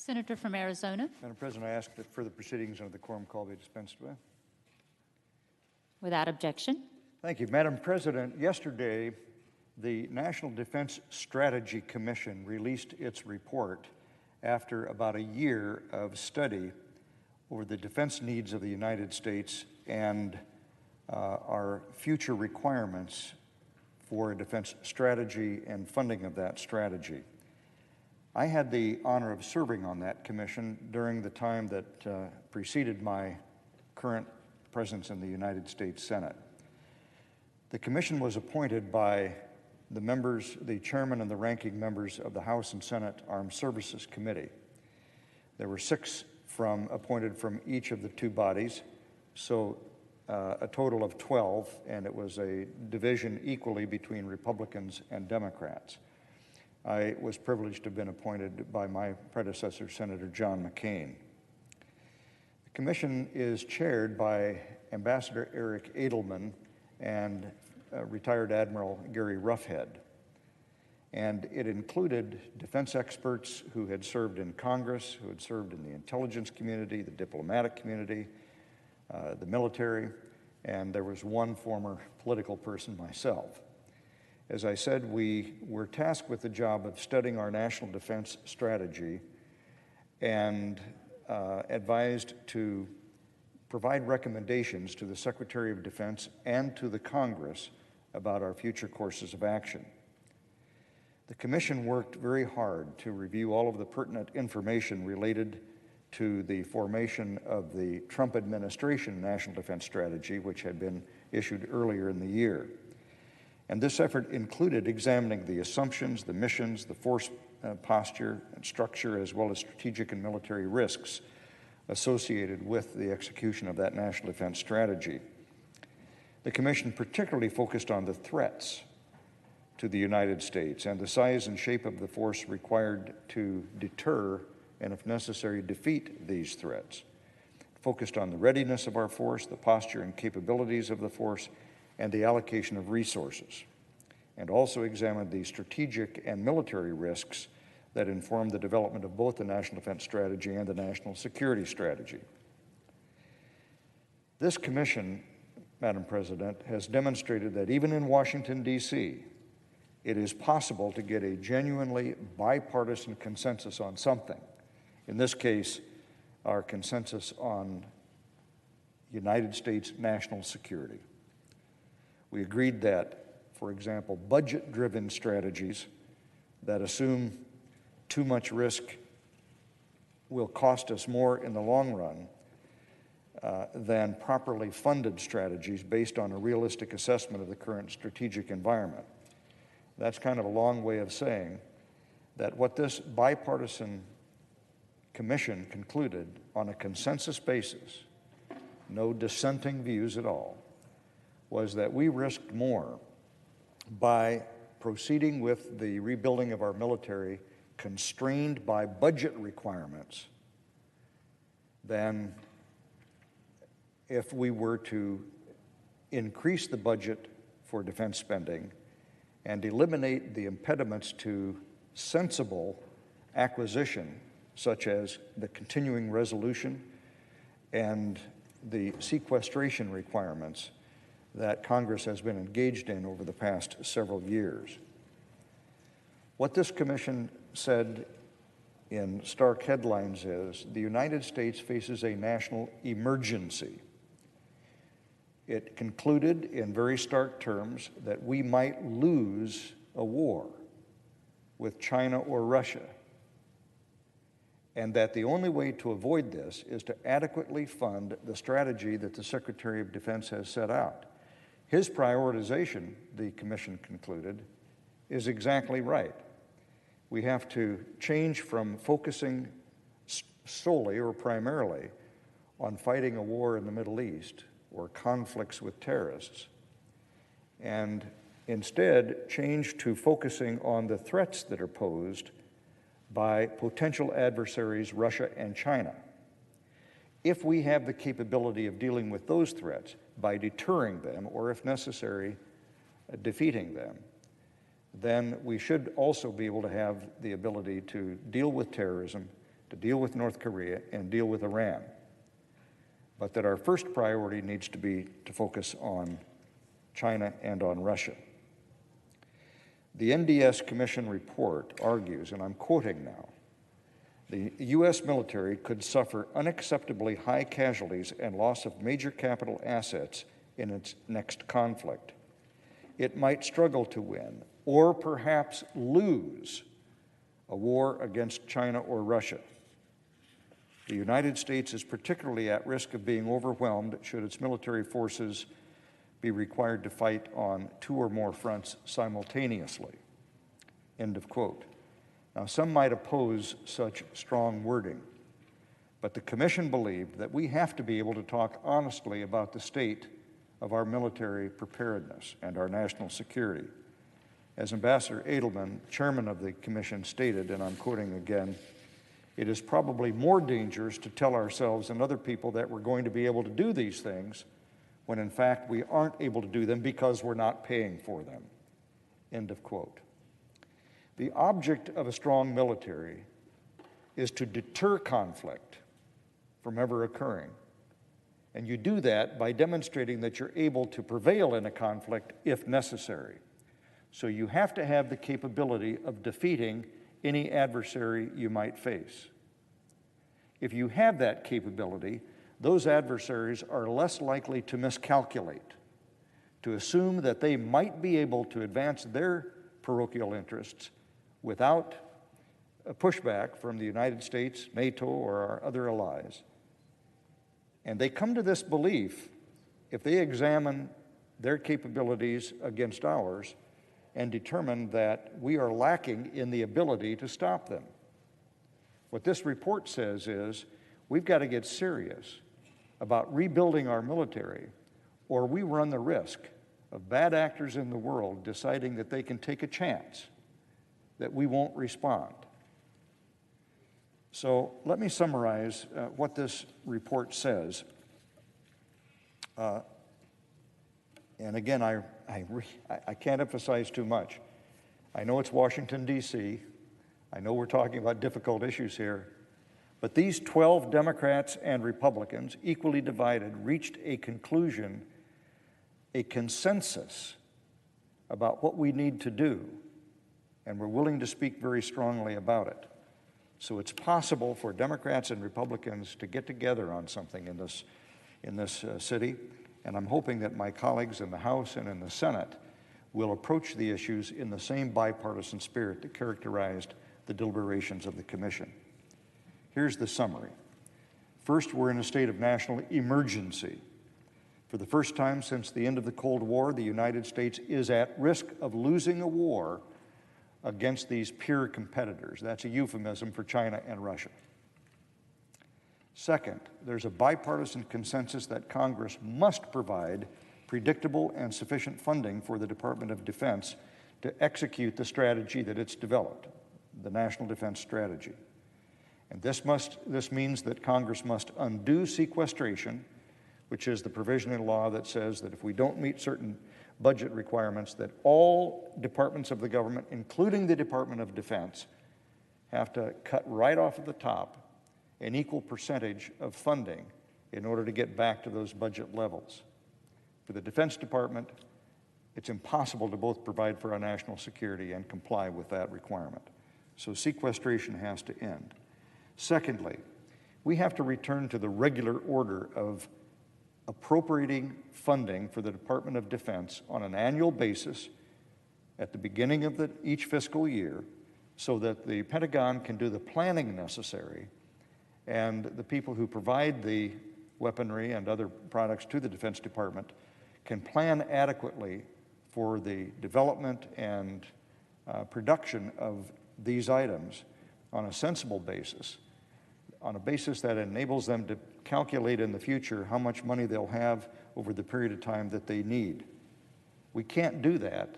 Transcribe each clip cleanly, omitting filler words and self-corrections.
Senator from Arizona. Madam President, I ask that further proceedings under the quorum call be dispensed with. Without objection. Thank you. Madam President, yesterday, the National Defense Strategy Commission released its report after about a year of study over the defense needs of the United States and our future requirements for a defense strategy and funding of that strategy. I had the honor of serving on that commission during the time that preceded my current presence in the United States Senate. The commission was appointed by the members, the chairman and the ranking members of the House and Senate Armed Services Committee. There were 6 appointed from each of the 2 bodies, so a total of 12, and it was a division equally between Republicans and Democrats. I was privileged to have been appointed by my predecessor, Senator John McCain. The commission is chaired by Ambassador Eric Edelman and retired Admiral Gary Roughead. And it included defense experts who had served in Congress, who had served in the intelligence community, the diplomatic community, the military, and there was one former political person, myself. As I said, we were tasked with the job of studying our national defense strategy and advised to provide recommendations to the Secretary of Defense and to the Congress about our future courses of action. The Commission worked very hard to review all of the pertinent information related to the formation of the Trump administration National Defense Strategy, which had been issued earlier in the year. And this effort included examining the assumptions, the missions, the force posture and structure, as well as strategic and military risks associated with the execution of that national defense strategy. The Commission particularly focused on the threats to the United States and the size and shape of the force required to deter and, if necessary, defeat these threats. It focused on the readiness of our force, the posture and capabilities of the force, and the allocation of resources, and also examined the strategic and military risks that inform the development of both the National Defense Strategy and the National Security Strategy. This commission, Madam President, has demonstrated that even in Washington, D.C., it is possible to get a genuinely bipartisan consensus on something. In this case, our consensus on United States national security. We agreed that, for example, budget-driven strategies that assume too much risk will cost us more in the long run than properly funded strategies based on a realistic assessment of the current strategic environment. That's kind of a long way of saying that what this bipartisan commission concluded on a consensus basis, no dissenting views at all, was that we risked more by proceeding with the rebuilding of our military constrained by budget requirements than if we were to increase the budget for defense spending and eliminate the impediments to sensible acquisition, such as the continuing resolution and the sequestration requirements that Congress has been engaged in over the past several years. What this commission said in stark headlines is the United States faces a national emergency. It concluded in very stark terms that we might lose a war with China or Russia, and that the only way to avoid this is to adequately fund the strategy that the Secretary of Defense has set out. His prioritization, the commission concluded, is exactly right. We have to change from focusing solely or primarily on fighting a war in the Middle East or conflicts with terrorists, and instead change to focusing on the threats that are posed by potential adversaries, Russia and China. If we have the capability of dealing with those threats by deterring them, or if necessary, defeating them, then we should also be able to have the ability to deal with terrorism, to deal with North Korea and deal with Iran, but that our first priority needs to be to focus on China and on Russia. The NDS Commission report argues, and I'm quoting now, the U.S. military could suffer unacceptably high casualties and loss of major capital assets in its next conflict. It might struggle to win, or perhaps lose, a war against China or Russia. The United States is particularly at risk of being overwhelmed should its military forces be required to fight on two or more fronts simultaneously. End of quote. Now, some might oppose such strong wording, but the Commission believed that we have to be able to talk honestly about the state of our military preparedness and our national security. As Ambassador Edelman, chairman of the Commission, stated, and I'm quoting again, "It is probably more dangerous to tell ourselves and other people that we're going to be able to do these things when in fact we aren't able to do them because we're not paying for them." End of quote. The object of a strong military is to deter conflict from ever occurring. And you do that by demonstrating that you're able to prevail in a conflict if necessary. So you have to have the capability of defeating any adversary you might face. If you have that capability, those adversaries are less likely to miscalculate, to assume that they might be able to advance their parochial interests without a pushback from the United States, NATO, or our other allies. And they come to this belief if they examine their capabilities against ours and determine that we are lacking in the ability to stop them. What this report says is we've got to get serious about rebuilding our military, or we run the risk of bad actors in the world deciding that they can take a chance that we won't respond. So let me summarize what this report says. And again, I can't emphasize too much. I know it's Washington, D.C. I know we're talking about difficult issues here. But these 12 Democrats and Republicans, equally divided, reached a conclusion, a consensus about what we need to do, and we're willing to speak very strongly about it. So it's possible for Democrats and Republicans to get together on something in this city, and I'm hoping that my colleagues in the House and in the Senate will approach the issues in the same bipartisan spirit that characterized the deliberations of the Commission. Here's the summary. First, we're in a state of national emergency. For the first time since the end of the Cold War, the United States is at risk of losing a war against these peer competitors. That's a euphemism for China and Russia. Second, there's a bipartisan consensus that Congress must provide predictable and sufficient funding for the Department of Defense to execute the strategy that it's developed, the National Defense Strategy. And this means that Congress must undo sequestration, which is the provision in law that says that if we don't meet certain budget requirements, that all departments of the government, including the Department of Defense, have to cut right off at the top an equal percentage of funding in order to get back to those budget levels. For the Defense Department, it's impossible to both provide for our national security and comply with that requirement. So sequestration has to end. Secondly, we have to return to the regular order of appropriating funding for the Department of Defense on an annual basis at the beginning of each fiscal year so that the Pentagon can do the planning necessary and the people who provide the weaponry and other products to the Defense Department can plan adequately for the development and production of these items on a sensible basis, on a basis that enables them to calculate in the future how much money they'll have over the period of time that they need. We can't do that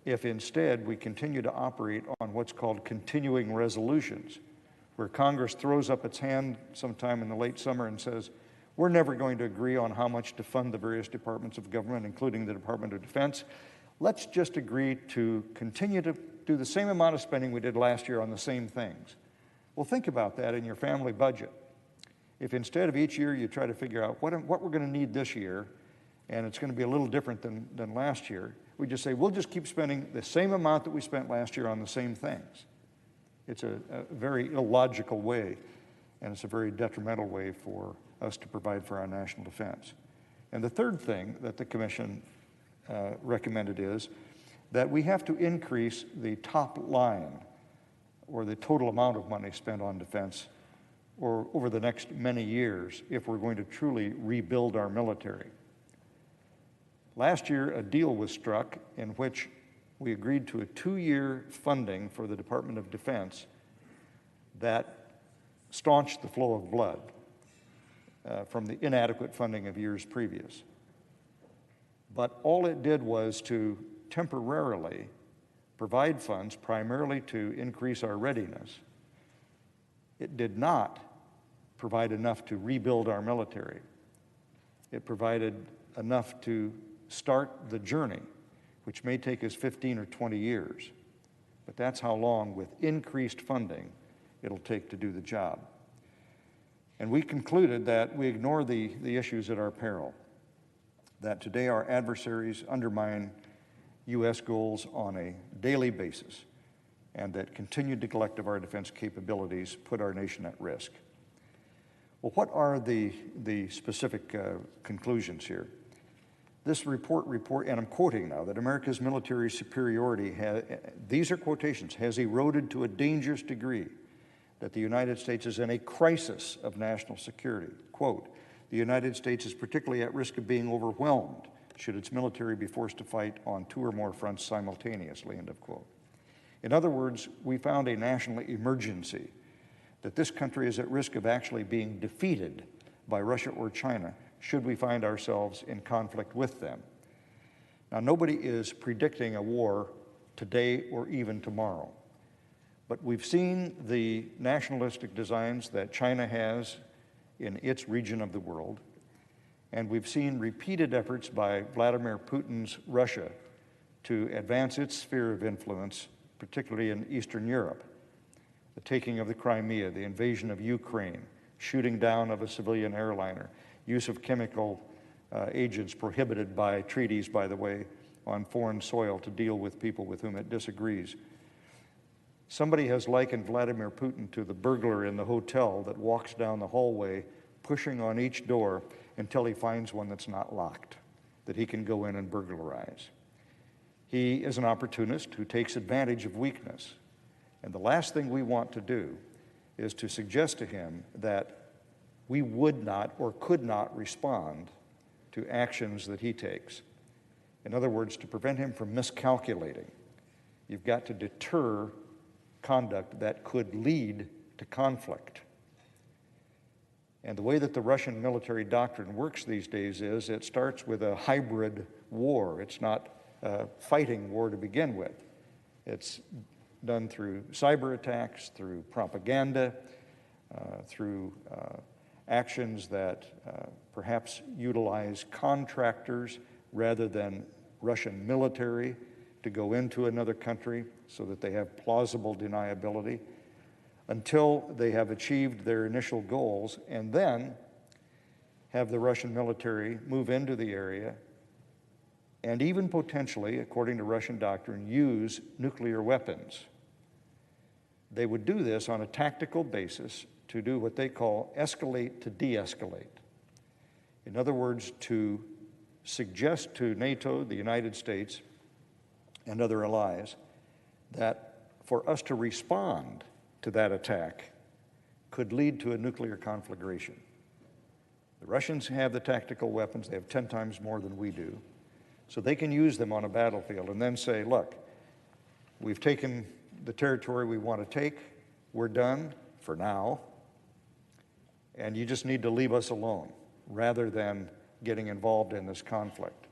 if instead we continue to operate on what's called continuing resolutions, where Congress throws up its hand sometime in the late summer and says, we're never going to agree on how much to fund the various departments of government, including the Department of Defense. Let's just agree to continue to do the same amount of spending we did last year on the same things. Well, think about that in your family budget. If instead of each year you try to figure out what we're going to need this year, and it's going to be a little different than last year, we just say, we'll just keep spending the same amount that we spent last year on the same things. It's a very illogical way, and it's a very detrimental way for us to provide for our national defense. And the third thing that the Commission recommended is that we have to increase the top line, or the total amount of money spent on defense, or over the next many years, if we're going to truly rebuild our military. Last year, a deal was struck in which we agreed to a 2-year funding for the Department of Defense that staunched the flow of blood from the inadequate funding of years previous. But all it did was to temporarily provide funds primarily to increase our readiness. It did not provide enough to rebuild our military. It provided enough to start the journey, which may take us 15 or 20 years. But that's how long, with increased funding, it'll take to do the job. And we concluded that we ignore the issues at our peril, that today our adversaries undermine U.S. goals on a daily basis, and that continued neglect of our defense capabilities put our nation at risk. Well, what are the specific conclusions here? This report, and I'm quoting now, that America's military superiority, these are quotations, has eroded to a dangerous degree, that the United States is in a crisis of national security. Quote, the United States is particularly at risk of being overwhelmed should its military be forced to fight on 2 or more fronts simultaneously, end of quote. In other words, we found a national emergency, that this country is at risk of actually being defeated by Russia or China should we find ourselves in conflict with them. Now, nobody is predicting a war today or even tomorrow, but we've seen the nationalistic designs that China has in its region of the world, and we've seen repeated efforts by Vladimir Putin's Russia to advance its sphere of influence, particularly in Eastern Europe. The taking of the Crimea, the invasion of Ukraine, shooting down of a civilian airliner, use of chemical agents prohibited by treaties, by the way, on foreign soil to deal with people with whom it disagrees. Somebody has likened Vladimir Putin to the burglar in the hotel that walks down the hallway, pushing on each door until he finds one that's not locked, that he can go in and burglarize. He is an opportunist who takes advantage of weakness. And the last thing we want to do is to suggest to him that we would not or could not respond to actions that he takes. In other words, to prevent him from miscalculating, you've got to deter conduct that could lead to conflict. And the way that the Russian military doctrine works these days is it starts with a hybrid war. It's not a fighting war to begin with. It's done through cyber attacks, through propaganda, through actions that perhaps utilize contractors rather than Russian military to go into another country so that they have plausible deniability until they have achieved their initial goals, and then have the Russian military move into the area and even potentially, according to Russian doctrine, use nuclear weapons. They would do this on a tactical basis to do what they call escalate to de-escalate. In other words, to suggest to NATO, the United States, and other allies that for us to respond to that attack could lead to a nuclear conflagration. The Russians have the tactical weapons. They have 10 times more than we do. So they can use them on a battlefield and then say, look, we've taken the territory we want to take. We're done for now. And you just need to leave us alone rather than getting involved in this conflict.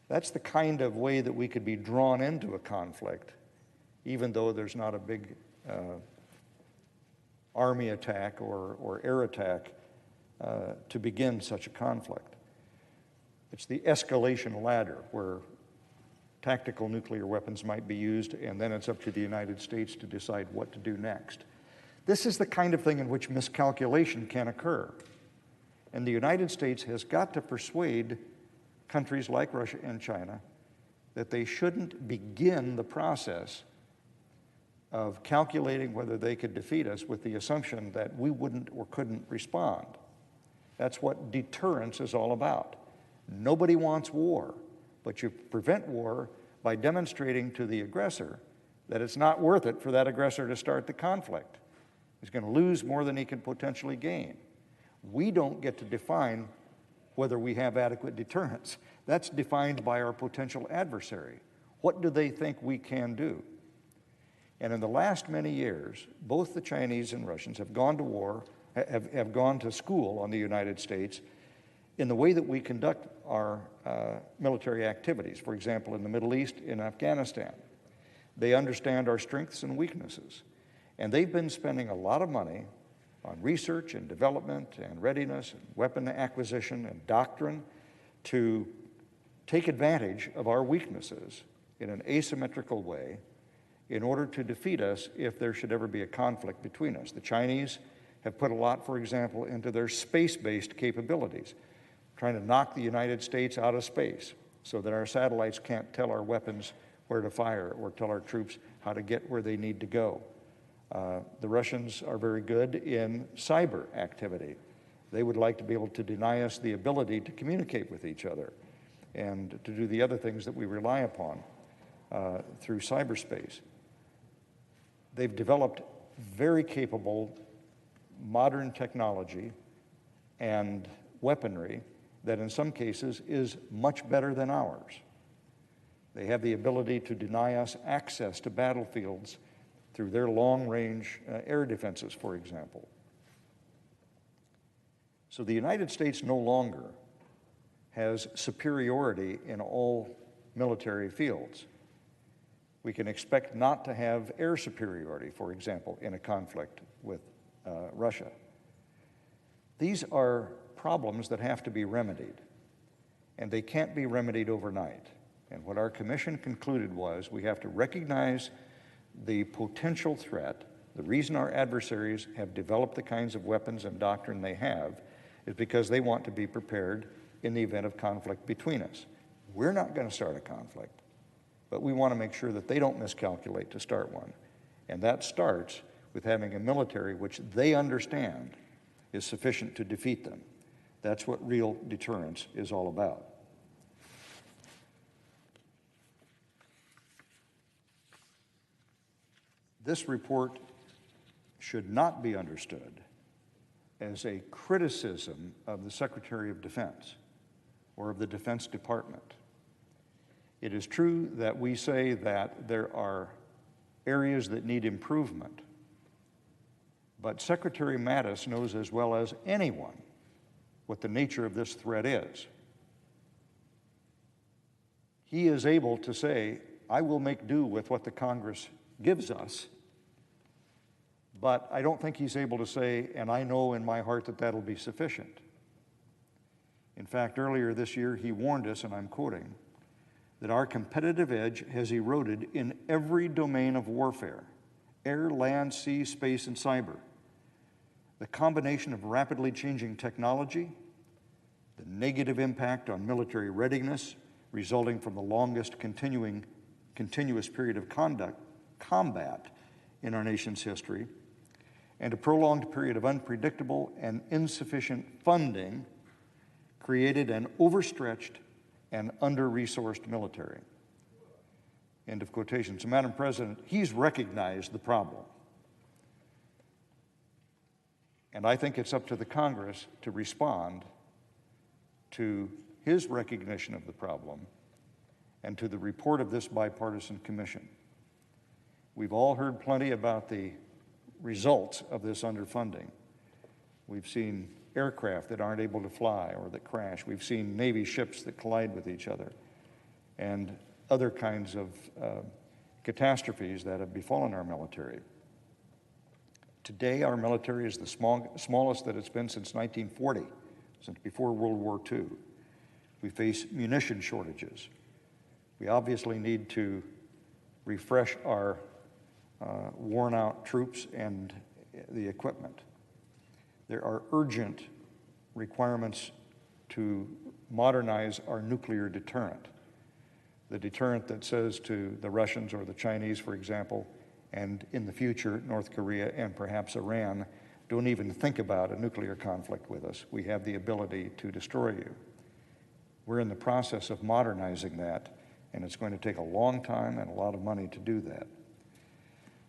That's the kind of way that we could be drawn into a conflict, even though there's not a big army attack or air attack to begin such a conflict. It's the escalation ladder where tactical nuclear weapons might be used, and then it's up to the United States to decide what to do next. This is the kind of thing in which miscalculation can occur. And the United States has got to persuade countries like Russia and China that they shouldn't begin the process of calculating whether they could defeat us with the assumption that we wouldn't or couldn't respond. That's what deterrence is all about. Nobody wants war, but you prevent war by demonstrating to the aggressor that it's not worth it for that aggressor to start the conflict. He's going to lose more than he can potentially gain. We don't get to define whether we have adequate deterrence. That's defined by our potential adversary. What do they think we can do? And in the last many years, both the Chinese and Russians have gone to war, have gone to school on the United States in the way that we conduct our military activities. For example, in the Middle East, in Afghanistan. They understand our strengths and weaknesses. And they've been spending a lot of money on research and development and readiness and weapon acquisition and doctrine to take advantage of our weaknesses in an asymmetrical way in order to defeat us if there should ever be a conflict between us. The Chinese have put a lot, for example, into their space-based capabilities, trying to knock the United States out of space so that our satellites can't tell our weapons where to fire or tell our troops how to get where they need to go. The Russians are very good in cyber activity. They would like to be able to deny us the ability to communicate with each other and to do the other things that we rely upon through cyberspace. They've developed very capable modern technology and weaponry that in some cases is much better than ours. They have the ability to deny us access to battlefields through their long-range air defenses, for example. So the United States no longer has superiority in all military fields. We can expect not to have air superiority, for example, in a conflict with Russia. These are problems that have to be remedied, and they can't be remedied overnight. And what our commission concluded was we have to recognize the potential threat. The reason our adversaries have developed the kinds of weapons and doctrine they have is because they want to be prepared in the event of conflict between us. We're not going to start a conflict, but we want to make sure that they don't miscalculate to start one. And that starts with having a military which they understand is sufficient to defeat them. That's what real deterrence is all about. This report should not be understood as a criticism of the Secretary of Defense or of the Defense Department. It is true that we say that there are areas that need improvement, but Secretary Mattis knows as well as anyone what the nature of this threat is. He is able to say, I will make do with what the Congress gives us, but I don't think he's able to say, and I know in my heart that that'll be sufficient. In fact, earlier this year, he warned us, and I'm quoting, that our competitive edge has eroded in every domain of warfare: air, land, sea, space, and cyber. The combination of rapidly changing technology, the negative impact on military readiness resulting from the longest continuous period of combat in our nation's history, and a prolonged period of unpredictable and insufficient funding created an overstretched and under-resourced military. End of quotation. So, Madam President, he's recognized the problem. And I think it's up to the Congress to respond to his recognition of the problem and to the report of this bipartisan commission. We've all heard plenty about the results of this underfunding. We've seen aircraft that aren't able to fly or that crash. We've seen Navy ships that collide with each other and other kinds of catastrophes that have befallen our military. Today, our military is the smallest that it's been since 1940, since before World War II. We face munition shortages. We obviously need to refresh our worn-out troops and the equipment. There are urgent requirements to modernize our nuclear deterrent. The deterrent that says to the Russians or the Chinese, for example, and in the future, North Korea and perhaps Iran, don't even think about a nuclear conflict with us. We have the ability to destroy you. We're in the process of modernizing that, and it's going to take a long time and a lot of money to do that.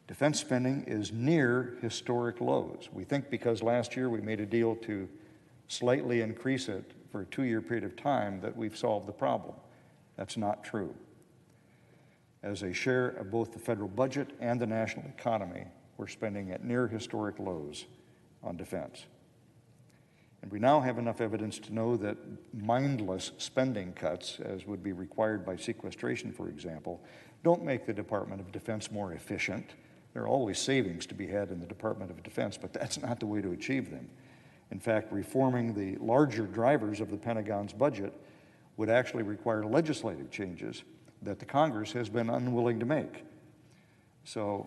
Defense spending is near historic lows. We think because last year we made a deal to slightly increase it for a 2-year period of time that we've solved the problem. That's not true. As a share of both the federal budget and the national economy, we're spending at near historic lows on defense. And we now have enough evidence to know that mindless spending cuts, as would be required by sequestration, for example, don't make the Department of Defense more efficient. There are always savings to be had in the Department of Defense, but that's not the way to achieve them. In fact, reforming the larger drivers of the Pentagon's budget would actually require legislative changes that the Congress has been unwilling to make. So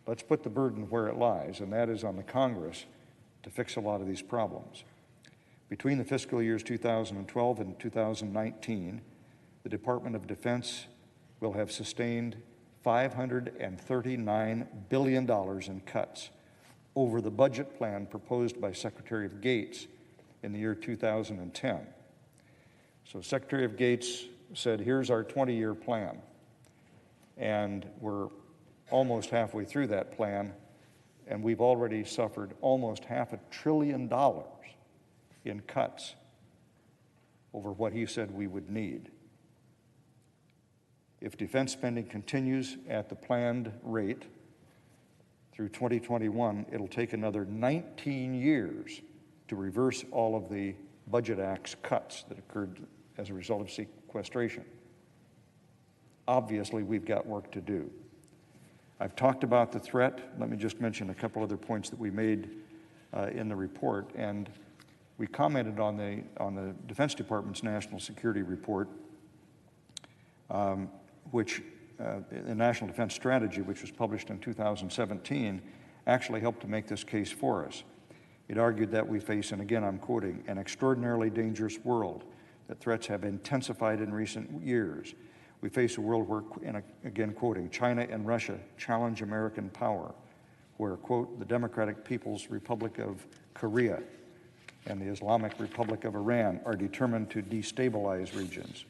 let's put the burden where it lies, and that is on the Congress to fix a lot of these problems. Between the fiscal years 2012 and 2019, the Department of Defense will have sustained $539 billion in cuts over the budget plan proposed by Secretary of Gates in the year 2010. So Secretary of Gates said, here's our 20-year plan. And we're almost halfway through that plan, and we've already suffered almost $500 billion in cuts over what he said we would need. If defense spending continues at the planned rate through 2021, it'll take another 19 years to reverse all of the Budget Act's cuts that occurred as a result of sequestration. Obviously, we've got work to do. I've talked about the threat. Let me just mention a couple other points that we made in the report. And we commented on the Defense Department's National Security Report, which the National Defense Strategy, which was published in 2017, actually helped to make this case for us. It argued that we face, and again I'm quoting, an extraordinarily dangerous world, that threats have intensified in recent years. We face a world where, and again quoting, China and Russia challenge American power, where, quote, the Democratic People's Republic of Korea and the Islamic Republic of Iran are determined to destabilize regions,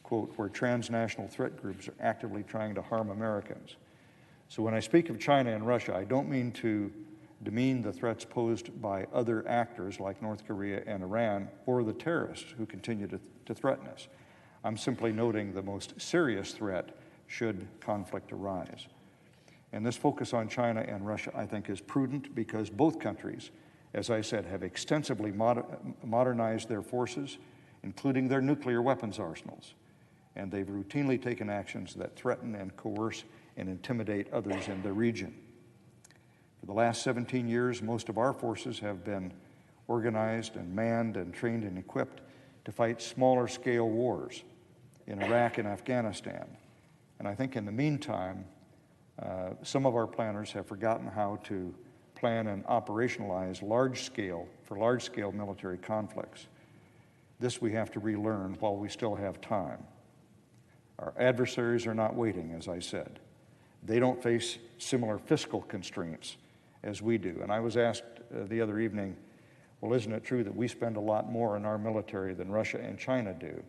quote, where transnational threat groups are actively trying to harm Americans. So when I speak of China and Russia, I don't mean to demean the threats posed by other actors like North Korea and Iran or the terrorists who continue to threaten us. I'm simply noting the most serious threat should conflict arise. And this focus on China and Russia, I think, is prudent because both countries, as I said, have extensively modernized their forces, including their nuclear weapons arsenals. And they've routinely taken actions that threaten and coerce and intimidate others in the region. For the last 17 years, most of our forces have been organized and manned and trained and equipped to fight smaller scale wars in Iraq and Afghanistan. And I think in the meantime, some of our planners have forgotten how to plan and operationalize large-scale military conflicts. This we have to relearn while we still have time. Our adversaries are not waiting, as I said. They don't face similar fiscal constraints as we do. And I was asked the other evening, well, isn't it true that we spend a lot more in our military than Russia and China do?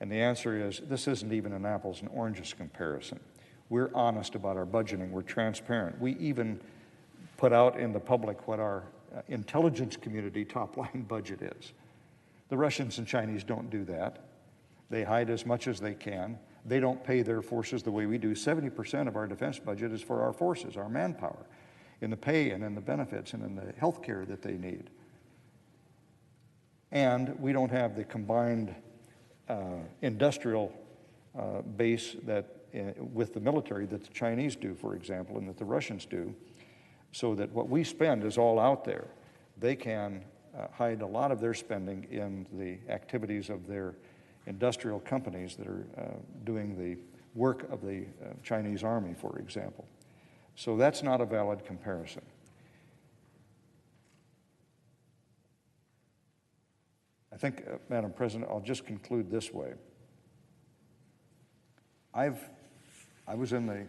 And the answer is, this isn't even an apples and oranges comparison. We're honest about our budgeting. We're transparent. We even put out in the public what our intelligence community top-line budget is. The Russians and Chinese don't do that. They hide as much as they can. They don't pay their forces the way we do. 70% of our defense budget is for our forces, our manpower, in the pay and in the benefits and in the health care that they need. And we don't have the combined industrial base that with the military that the Chinese do, for example, and that the Russians do, so that what we spend is all out there. They can hide a lot of their spending in the activities of their industrial companies that are doing the work of the Chinese army, for example. So that's not a valid comparison. I think, Madam President, I'll just conclude this way. I was in the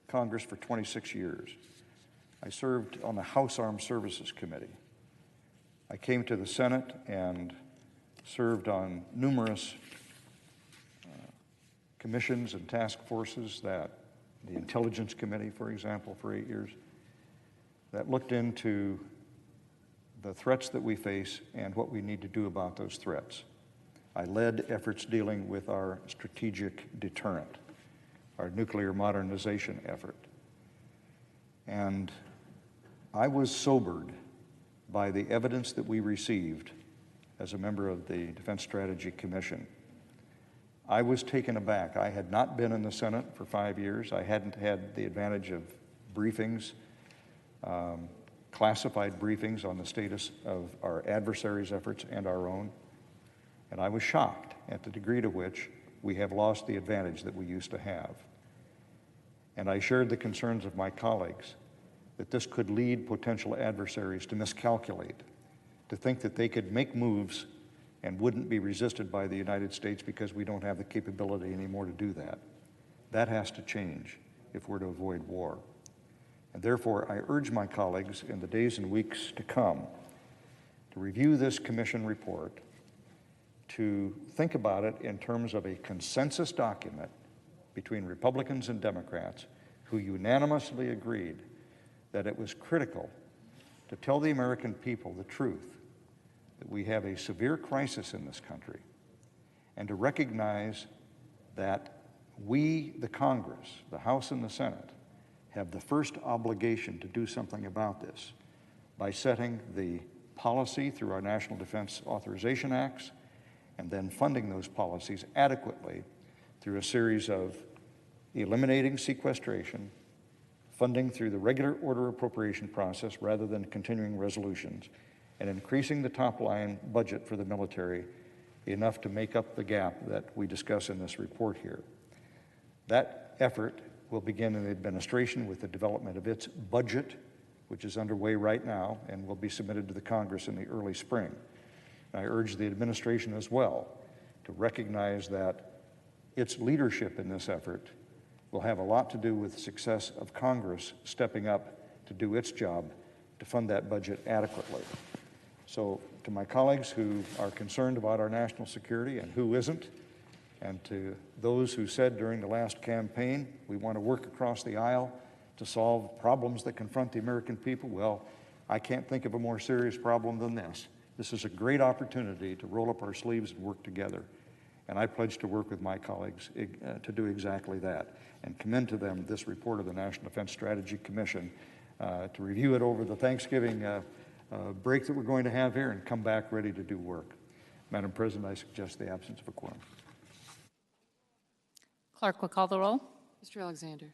Congress for 26 years. I served on the House Armed Services Committee. I came to the Senate and served on numerous commissions and task forces, that the Intelligence Committee, for example, for 8 years, that looked into the threats that we face and what we need to do about those threats. I led efforts dealing with our strategic deterrent, our nuclear modernization effort. And I was sobered by the evidence that we received as a member of the Defense Strategy Commission. I was taken aback. I had not been in the Senate for 5 years. I hadn't had the advantage of briefings, classified briefings on the status of our adversaries' efforts and our own. And I was shocked at the degree to which we have lost the advantage that we used to have. And I shared the concerns of my colleagues that this could lead potential adversaries to miscalculate, to think that they could make moves and wouldn't be resisted by the United States because we don't have the capability anymore to do that. That has to change if we're to avoid war. And therefore, I urge my colleagues in the days and weeks to come to review this commission report, to think about it in terms of a consensus document between Republicans and Democrats who unanimously agreed that it was critical to tell the American people the truth, that we have a severe crisis in this country, and to recognize that we, the Congress, the House and the Senate, have the first obligation to do something about this by setting the policy through our National Defense Authorization Acts, and then funding those policies adequately through a series of eliminating sequestration, funding through the regular order appropriation process rather than continuing resolutions, and increasing the top-line budget for the military enough to make up the gap that we discuss in this report here. That effort will begin in the administration with the development of its budget, which is underway right now and will be submitted to the Congress in the early spring. I urge the administration as well to recognize that its leadership in this effort will have a lot to do with the success of Congress stepping up to do its job to fund that budget adequately. So to my colleagues who are concerned about our national security and who isn't, and to those who said during the last campaign, we want to work across the aisle to solve problems that confront the American people, well, I can't think of a more serious problem than this. This is a great opportunity to roll up our sleeves and work together. And I pledge to work with my colleagues to do exactly that, and commend to them this report of the National Defense Strategy Commission, to review it over the Thanksgiving break that we're going to have here and come back ready to do work. Madam President, I suggest the absence of a quorum. Clerk will call the roll. Mr. Alexander.